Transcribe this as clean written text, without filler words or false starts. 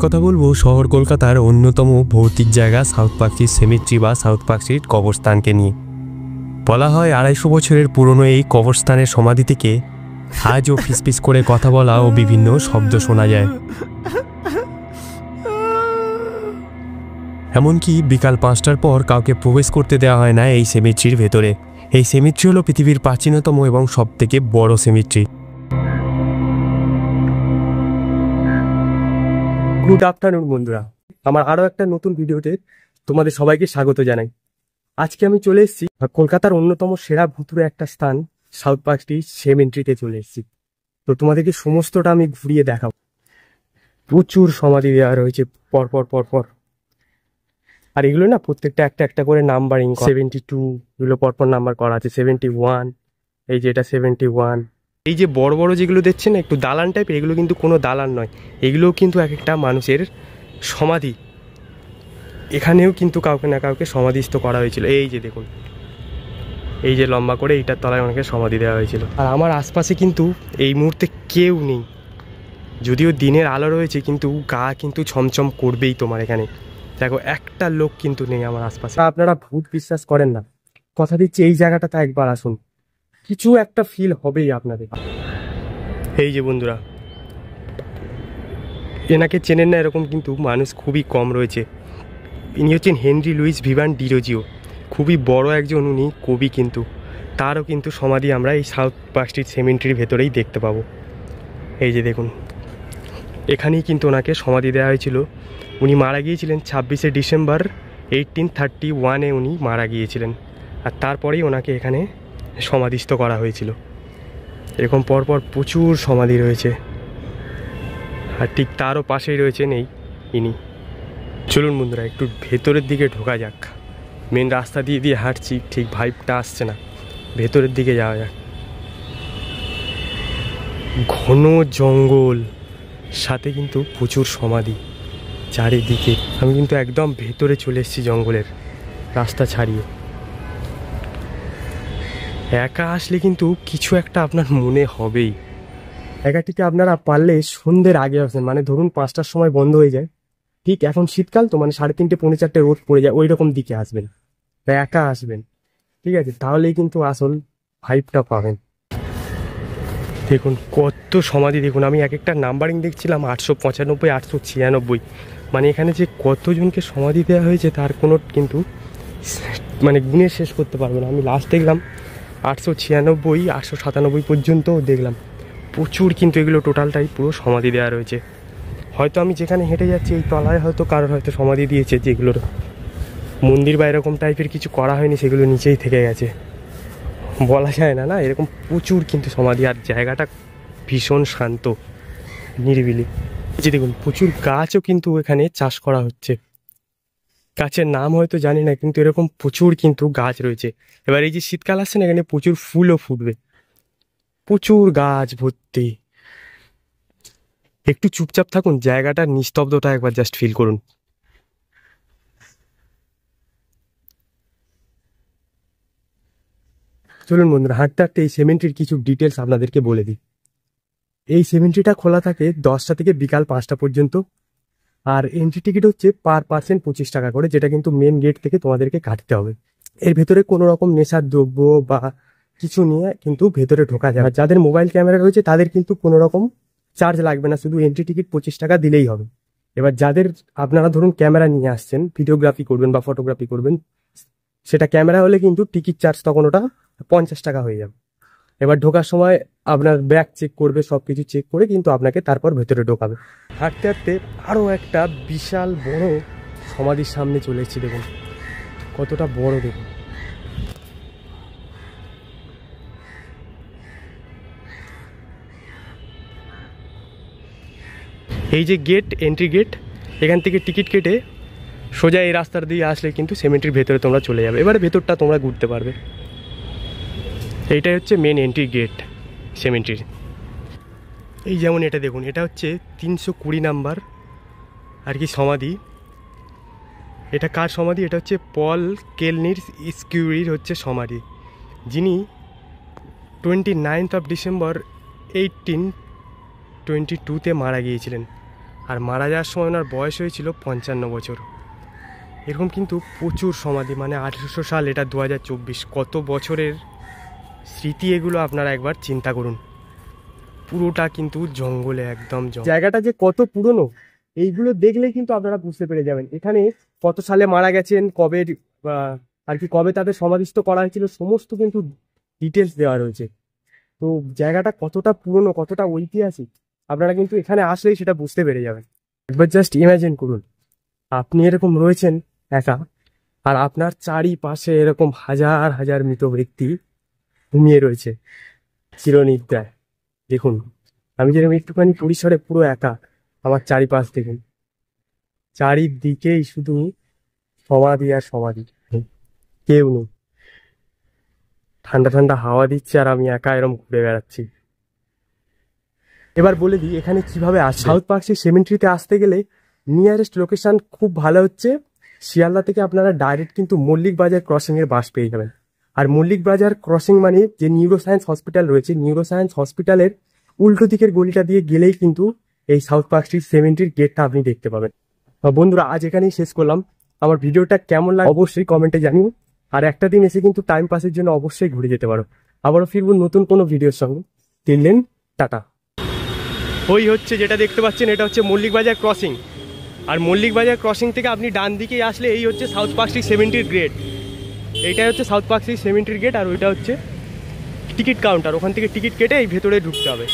কথা বলবো শহর কলকাতার অন্যতম ভৌতিক জায়গা সাউথ পার্ক স্ট্রিট সেমেট্রি বা সাউথ পার্ক স্ট্রিট কবরস্থানকে নিয়ে। বলা হয় 250 বছরের পুরনো এই কবরস্থানের সমাধি থেকে আজও ফিসফিস করে কথা বলা ও বিভিন্ন শব্দ শোনা যায়। এমনকি বিকাল 5টার পর কাউকে প্রবেশ করতে দেওয়া হয় না এই সেমেট্রির ভেতরে। এই সেমেট্রি হলো পৃথিবীর প্রাচীনতম এবং সবথেকে বড় সেমেট্রি। গুড আফটারনুন বন্ধুরা, আমার আরও একটা নতুন ভিডিওতে তোমাদের সবাইকে স্বাগত জানাই। আজকে আমি চলে এসেছি কলকাতার অন্যতম সেরা ভুতুড়ে একটা স্থান সাউথ পার্ক স্ট্রিট সেমেট্রিতে চলে এসেছি। তো তোমাদেরকে সমস্তটা আমি ঘুরিয়ে দেখাবো। প্রচুর সমাধি দেওয়া রয়েছে পরপর পরপর, আর এগুলো না প্রত্যেকটা একটা একটা করে নাম্বারিং। 72 এগুলো পরপর নাম্বার করা আছে, 71, এই যে এটা 71। এই যে বড় বড় যেগুলো দেখছেন একটু দালান টাইপের, এগুলো কিন্তু কোনো দালান নয়, এগুলোও কিন্তু এক একটা মানুষের সমাধি। এখানেও কিন্তু কাউকে না কাউকে সমাধিস্থ করা হয়েছিল। এই যে দেখুন, এই যে লম্বা করে এইটার তলায় অনেকে সমাধি দেওয়া হয়েছিল। আর আমার আশপাশে কিন্তু এই মুহূর্তে কেউ নেই, যদিও দিনের আলো রয়েছে, কিন্তু গা কিন্তু ছমছম করবেই তোমার। এখানে দেখো একটা লোক কিন্তু নেই আমার আশপাশে। আপনারা ভূত বিশ্বাস করেন না, কথা দিচ্ছি এই জায়গাটাতে একবার আসুন, কিছু একটা ফিল হবেই আপনাদের। এই যে বন্ধুরা, এনাকে চেনেন না এরকম কিন্তু মানুষ খুবই কম রয়েছে। ইনি হচ্ছেন হেনরি লুইস ভিভান ডিরোজিও, খুবই বড় একজন উনি কবি, কিন্তু তারও কিন্তু সমাধি আমরা এই সাউথ পার্ক স্ট্রিট সেমেট্রির ভেতরেই দেখতে পাবো। এই যে দেখুন, এখানেই কিন্তু ওনাকে সমাধি দেওয়া হয়েছিল। উনি মারা গিয়েছিলেন 26শে ডিসেম্বর 1831-এ উনি মারা গিয়েছিলেন, আর তারপরেই ওনাকে এখানে সমাধিস্থ করা হয়েছিল। এরকম পরপর প্রচুর সমাধি রয়েছে, আর ঠিক তারও পাশেই রয়েছেন ইনি। চলুন বন্ধুরা একটু ভেতরের দিকে ঢোকা যাক। মেন রাস্তা দিয়ে দিয়ে হাঁটছি, ঠিক ভাইবটা আসছে না, ভেতরের দিকে যাওয়া যাক। ঘন জঙ্গল, সাথে কিন্তু প্রচুর সমাধি চারিদিকে। আমি কিন্তু একদম ভেতরে চলে এসেছি জঙ্গলের, রাস্তা ছাড়িয়ে। একা আসলে কিন্তু কিছু একটা আপনার মনে হবেই। জায়গাটিকে আপনারা পারলে সন্ধ্যের আগে আসেন, মানে ধরুন 5টার সময় বন্ধ হয়ে যায়, ঠিক এখন শীতকাল তো, মানে 3:30 পৌনে 4টে রোদ পড়ে যায়, ওই রকম দিকে আসবেন, তাই একা আসবেন, ঠিক আছে? তাহলেই কিন্তু আসল ভাইবটা পাবেন। দেখুন কত সমাধি, দেখুন আমি এক একটা নাম্বারিং দেখছিলাম, 895, 896, মানে এখানে যে কতজনকে সমাধি দেওয়া হয়েছে তার কোনো কিন্তু মানে গুণে শেষ করতে পারবে না। আমি লাস্ট দেখলাম 896, 897 পর্যন্ত দেখলাম। প্রচুর কিন্তু এগুলো টোটালটাই পুরো সমাধি দেওয়া রয়েছে। হয়তো আমি যেখানে হেঁটে যাচ্ছি এই তলায় হয়তো কারোর হয়তো সমাধি দিয়েছে, যেগুলোর মন্দির বা এরকম টাইপের কিছু করা হয়নি, সেগুলো নিচেই থেকে গেছে, বলা যায় না। না, এরকম প্রচুর কিন্তু সমাধি, আর জায়গাটা ভীষণ শান্ত নিরিবিলি। এই যে দেখুন, প্রচুর গাছও কিন্তু এখানে চাষ করা হচ্ছে। গাছের নাম হয়তো জানি না, কিন্তু এরকম প্রচুর কিন্তু গাছ রয়েছে। এবার এই যে শীতকাল আসছে না, এখানে প্রচুর ফুলও ফুটবে, প্রচুর গাছ ভর্তি। একটু চুপচাপ থাকুন, জায়গাটার নিস্তব্ধতা একবার জাস্ট ফিল করুন। চলুন বন্ধুরা, হাঁটতে হাঁটতে এই সেমেট্রির কিছু ডিটেলস আপনাদেরকে বলে দিই। এই সেমেট্রিটা খোলা থাকে 10টা থেকে বিকাল 5টা পর্যন্ত, আর এন্ট্রি টিকিট হচ্ছে পার পার্সন 25 টাকা করে, যেটা কিন্তু মেন গেট থেকে তোমাদেরকে কাটতে হবে। এর ভেতরে কোনো রকম নেশার দ্রব্য বা কিছু নিয়ে কিন্তু ভেতরে ঢোকা যাবে। যাদের মোবাইল ক্যামেরা রয়েছে তাদের কিন্তু কোনো রকম চার্জ লাগবে না, শুধু এন্ট্রি টিকিট 25 টাকা দিলেই হবে। এবার যাদের আপনারা ধরুন ক্যামেরা নিয়ে আসছেন, ভিডিওগ্রাফি করবেন বা ফটোগ্রাফি করবেন, সেটা ক্যামেরা হলে কিন্তু টিকিট চার্জ তখন ওটা 50 টাকা হয়ে যাবে। এবার ঢোকার সময় আপনার ব্যাগ চেক করবে, সব কিছু চেক করে কিন্তু আপনাকে তারপর ভেতরে ঢোকাবে। হাঁটতে হাঁটতে আরও একটা বিশাল বড় সমাধির সামনে চলে এসেছি। দেখুন কতটা বড়, দেখুন। এই যে গেট, এন্ট্রি গেট, এখান থেকে টিকিট কেটে সোজা এই রাস্তার দিয়ে আসলে কিন্তু সেমেট্রির ভেতরে তোমরা চলে যাবে। এবারে ভেতরটা তোমরা ঘুরতে পারবে। এইটাই হচ্ছে মেন এন্ট্রি গেট সেমেট্রির। এই যেমন এটা দেখুন, এটা হচ্ছে 320 নাম্বার আর কি সমাধি। এটা কার সমাধি? এটা হচ্ছে পল কেলনির স্কিউরির হচ্ছে সমাধি, যিনি 29 ডিসেম্বর 1822-তে মারা গিয়েছিলেন। আর মারা যাওয়ার সময় ওনার বয়স হয়েছিল 55 বছর। এরকম কিন্তু প্রচুর সমাধি, মানে 1800 সাল, এটা 2024, কত বছরের স্মৃতি এগুলো আপনারা একবার চিন্তা করুন। পুরোটা কিন্তু জঙ্গলে, একদম জায়গাটা যে কত পুরনো এইগুলো দেখলে কিন্তু আপনারা বুঝতে পেরে যাবেন। এখানে কত সালে মারা গেছেন, কবে আর কি কবে তাদের সমাধিস্থ করা হয়েছিল, সমস্ত কিন্তু ডিটেলস দেওয়া রয়েছে। তো জায়গাটা কতটা পুরনো, কতটা ঐতিহাসিক আপনারা কিন্তু এখানে আসলেই সেটা বুঝতে পেরে যাবেন। একবার জাস্ট ইমাজিন করুন, আপনি এরকম রয়েছেন একা, আর আপনার চারিপাশে এরকম হাজার হাজার মৃত ব্যক্তি ঘুমিয়ে রয়েছে চিরনিদ্রায়। দেখুন, আমি যেরকম একটুখানি পরিসরে পুরো একা, আমার চারিপাশ দেখুন, চারিদিকেই শুধু সমাধি আর সমাধি, কেউ নেই। ঠান্ডা ঠান্ডা হাওয়া দিচ্ছে আর আমি একা এরকম ঘুরে বেড়াচ্ছি। এবার বলে দিই এখানে কিভাবে আসে। সাউথ পার্ক সেমেন্ট্রিতে আসতে গেলে নিয়ারেস্ট লোকেশন খুব ভালো হচ্ছে শিয়ালদা থেকে আপনারা ডাইরেক্ট কিন্তু মল্লিক বাজার ক্রসিং এর বাস পেয়ে যাবেন। আর মল্লিক বাজার ক্রসিং মানে যে নিউরোসায়েন্স হসপিটাল রয়েছে, নিউরোসায়েন্স হসপিটালের উল্টো দিকের গলিটা দিয়ে গেলেই কিন্তু এই সাউথ পার্ক স্ট্রিট সেমেন্ট্রির গেটটা আপনি দেখতে পাবেন। বন্ধুরা, আজ এখানেই শেষ করলাম। আমার ভিডিওটা কেমন লাগে অবশ্যই কমেন্টে জানিও। আর একটা দিন এসে কিন্তু টাইম পাসের জন্য অবশ্যই ঘুরে যেতে পারো। আবারও ফিরবো নতুন কোনো ভিডিওর সঙ্গে। Till then, tata. ওই হচ্ছে যেটা দেখতে পাচ্ছেন, এটা হচ্ছে মল্লিক বাজার ক্রসিং। আর মল্লিক বাজার ক্রসিং থেকে আপনি ডান দিকে আসলে এই হচ্ছে সাউথ পার্ক স্ট্রিট সেমেন্ট্রির গেট। এইটাই হচ্ছে সাউথ পার্ক স্ট্রিট সেমেন্ট্রির গেট, আর ওইটা হচ্ছে টিকিট কাউন্টার। ওখান থেকে টিকিট কেটে এই ভেতরে ঢুকতে হবে।